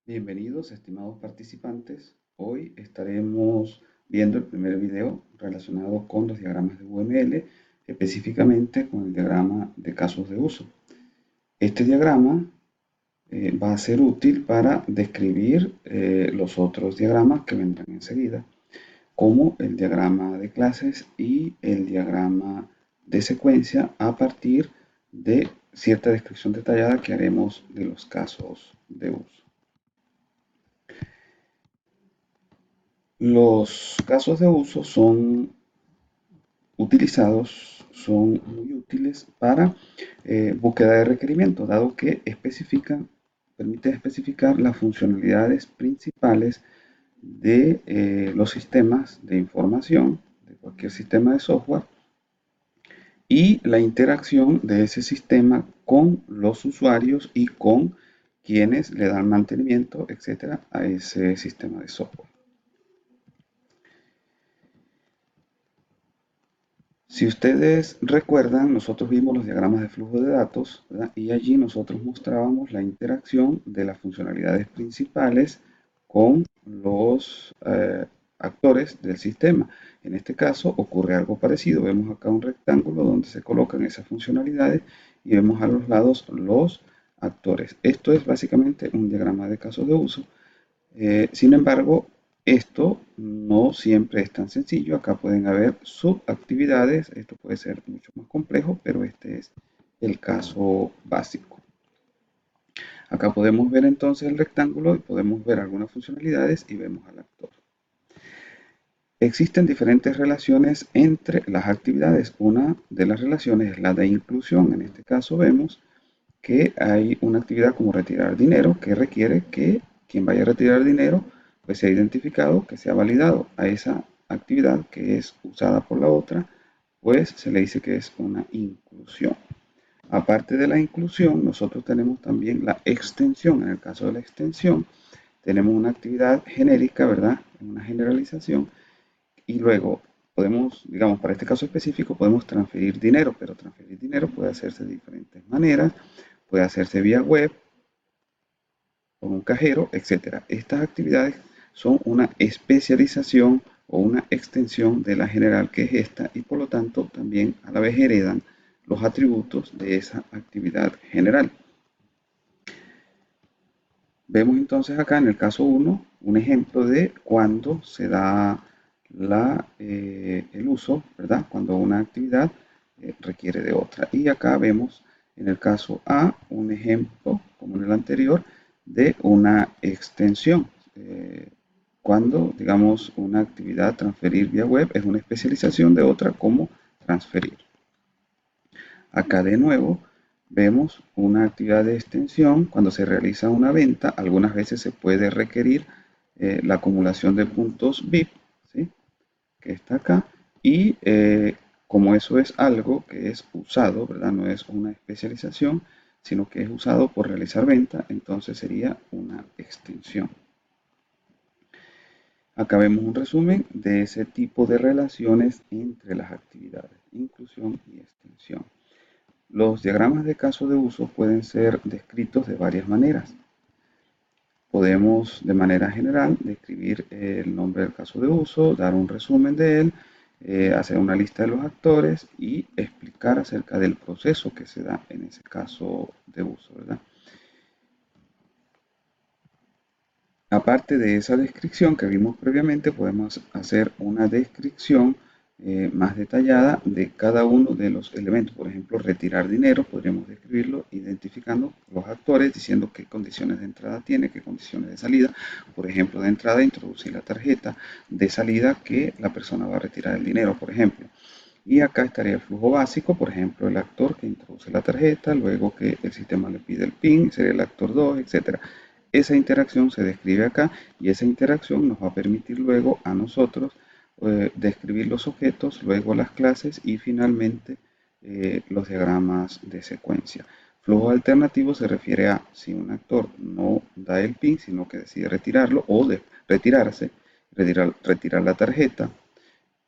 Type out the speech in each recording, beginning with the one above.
Bienvenidos, estimados participantes. Hoy estaremos viendo el primer video relacionado con los diagramas de UML, específicamente con el diagrama de casos de uso. Este diagrama va a ser útil para describir los otros diagramas que vendrán enseguida, como el diagrama de clases y el diagrama de secuencia a partir de cierta descripción detallada que haremos de los casos de uso. Los casos de uso son utilizados, son muy útiles para búsqueda de requerimientos, dado que permiten especificar las funcionalidades principales de los sistemas de información, de cualquier sistema de software, y la interacción de ese sistema con los usuarios y con quienes le dan mantenimiento, etcétera, a ese sistema de software. Si ustedes recuerdan, nosotros vimos los diagramas de flujo de datos, ¿verdad? Y allí nosotros mostrábamos la interacción de las funcionalidades principales con los actores del sistema. En este caso ocurre algo parecido. Vemos acá un rectángulo donde se colocan esas funcionalidades y vemos a los lados los actores. Esto es básicamente un diagrama de casos de uso. Sin embargo, esto no siempre es tan sencillo. Acá pueden haber subactividades. Esto puede ser mucho más complejo, pero este es el caso básico. Acá podemos ver entonces el rectángulo y podemos ver algunas funcionalidades y vemos al actor. Existen diferentes relaciones entre las actividades. Una de las relaciones es la de inclusión. En este caso vemos que hay una actividad como retirar dinero que requiere que quien vaya a retirar dinero pues sea identificado, que sea validado a esa actividad que es usada por la otra, pues se le dice que es una inclusión. Aparte de la inclusión, nosotros tenemos también la extensión. En el caso de la extensión, tenemos una actividad genérica, ¿verdad? Una generalización. Y luego podemos, digamos, para este caso específico, podemos transferir dinero, pero transferir dinero puede hacerse de diferentes maneras. Puede hacerse vía web, con un cajero, etcétera. Estas actividades son una especialización o una extensión de la general que es esta y por lo tanto también a la vez heredan los atributos de esa actividad general. Vemos entonces acá en el caso 1 un ejemplo de cuando se da el uso, ¿verdad? Cuando una actividad requiere de otra. Y acá vemos en el caso A un ejemplo, como en el anterior, de una extensión. Cuando, digamos, una actividad transferir vía web es una especialización de otra como transferir. Acá de nuevo vemos una actividad de extensión. Cuando se realiza una venta, algunas veces se puede requerir la acumulación de puntos VIP, ¿sí? Que está acá. Y como eso es algo que es usado, ¿verdad? No es una especialización, sino que es usado por realizar venta, entonces sería una extensión. Acá vemos un resumen de ese tipo de relaciones entre las actividades, inclusión y extensión. Los diagramas de caso de uso pueden ser descritos de varias maneras. Podemos de manera general describir el nombre del caso de uso, dar un resumen de él, hacer una lista de los actores y explicar acerca del proceso que se da en ese caso de uso, ¿verdad? Aparte de esa descripción que vimos previamente, podemos hacer una descripción más detallada de cada uno de los elementos. Por ejemplo, retirar dinero, podríamos describirlo identificando los actores, diciendo qué condiciones de entrada tiene, qué condiciones de salida. Por ejemplo, de entrada, introducir la tarjeta. De salida, que la persona va a retirar el dinero, por ejemplo. Y acá estaría el flujo básico, por ejemplo, el actor que introduce la tarjeta, luego que el sistema le pide el PIN, sería el actor 2, etc. Esa interacción se describe acá y esa interacción nos va a permitir luego a nosotros describir los objetos, luego las clases y finalmente los diagramas de secuencia. Flujo alternativo se refiere a si un actor no da el PIN, sino que decide retirarlo o retirarse, retirar la tarjeta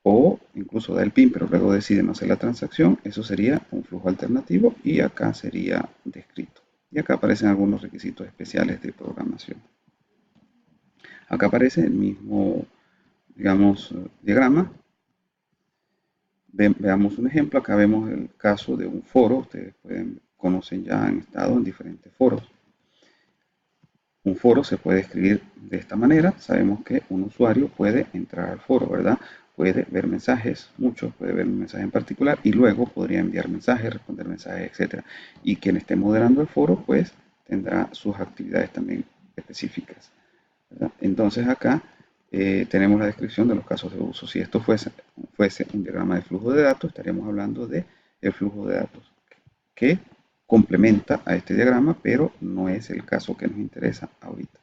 o incluso da el PIN pero luego decide no hacer la transacción, eso sería un flujo alternativo y acá sería descrito. Y acá aparecen algunos requisitos especiales de programación. Acá aparece el mismo, digamos, diagrama. Veamos un ejemplo. Acá vemos el caso de un foro. Ustedes conocen ya, han estado en diferentes foros. Un foro se puede escribir de esta manera. Sabemos que un usuario puede entrar al foro, ¿verdad? Puede ver mensajes, muchos, puede ver un mensaje en particular y luego podría enviar mensajes, responder mensajes, etcétera. Y quien esté moderando el foro, pues tendrá sus actividades también específicas, ¿verdad? Entonces acá tenemos la descripción de los casos de uso. Si esto fuese un diagrama de flujo de datos, estaríamos hablando de el flujo de datos que complementa a este diagrama, pero no es el caso que nos interesa ahorita.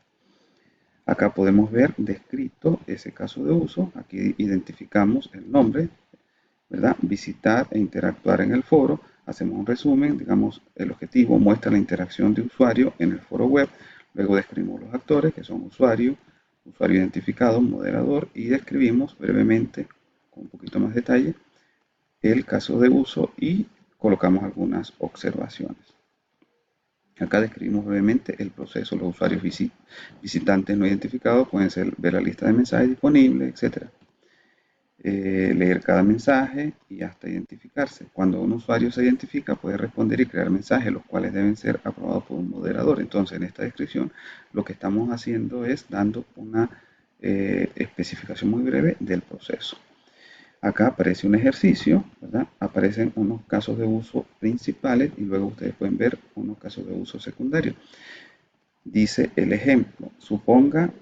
Acá podemos ver descrito ese caso de uso. Aquí identificamos el nombre, ¿verdad? Visitar e interactuar en el foro. Hacemos un resumen, digamos, el objetivo muestra la interacción de usuario en el foro web. Luego describimos los actores, que son usuario, usuario identificado, moderador, y describimos brevemente, con un poquito más detalle, el caso de uso y colocamos algunas observaciones. Acá describimos brevemente el proceso. Los usuarios visitantes no identificados pueden ver la lista de mensajes disponibles, etc. Leer cada mensaje y hasta identificarse. Cuando un usuario se identifica, puede responder y crear mensajes, los cuales deben ser aprobados por un moderador. Entonces, en esta descripción, lo que estamos haciendo es dando una especificación muy breve del proceso. Acá aparece un ejercicio, ¿verdad? Aparecen unos casos de uso principales y luego ustedes pueden ver unos casos de uso secundarios. Dice el ejemplo, suponga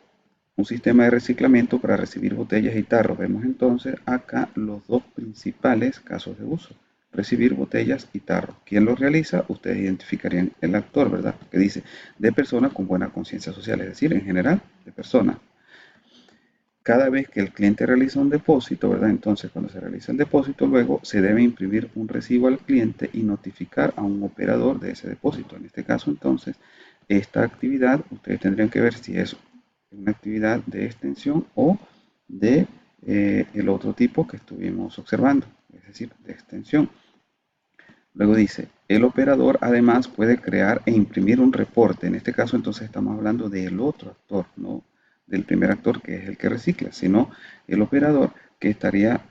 un sistema de reciclamiento para recibir botellas y tarros. Vemos entonces acá los dos principales casos de uso. Recibir botellas y tarros. ¿Quién lo realiza? Ustedes identificarían el actor, ¿verdad? Que dice de personas con buena conciencia social, es decir, en general, de personas. Cada vez que el cliente realiza un depósito, ¿verdad? Entonces, cuando se realiza el depósito, luego se debe imprimir un recibo al cliente y notificar a un operador de ese depósito. En este caso, entonces, esta actividad, ustedes tendrían que ver si es una actividad de extensión o de el otro tipo que estuvimos observando, es decir, de extensión. Luego dice, el operador además puede crear e imprimir un reporte. En este caso entonces estamos hablando del otro actor, no del primer actor que es el que recicla, sino el operador que estaría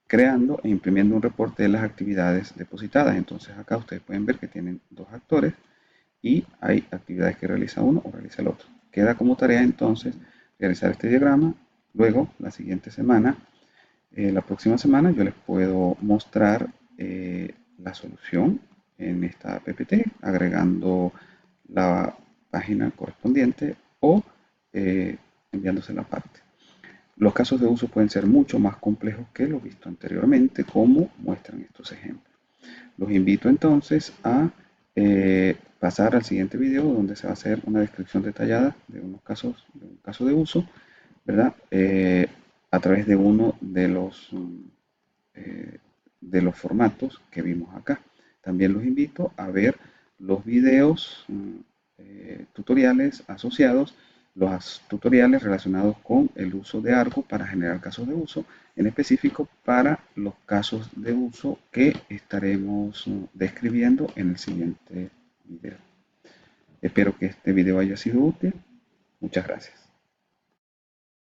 creando e imprimiendo un reporte de las actividades depositadas. Entonces acá ustedes pueden ver que tienen dos actores y hay actividades que realiza uno o realiza el otro. Queda como tarea entonces realizar este diagrama. Luego, la siguiente semana, la próxima semana, yo les puedo mostrar la solución en esta PPT, agregando la página correspondiente o enviándose la parte. Los casos de uso pueden ser mucho más complejos que lo visto anteriormente, como muestran estos ejemplos. Los invito entonces a pasar al siguiente video donde se va a hacer una descripción detallada de unos casos, de un caso de uso, ¿verdad? A través de uno de los formatos que vimos acá. También los invito a ver los videos tutoriales asociados, los tutoriales relacionados con el uso de Argo para generar casos de uso, en específico para los casos de uso que estaremos describiendo en el siguiente video. Espero que este video haya sido útil. Muchas gracias.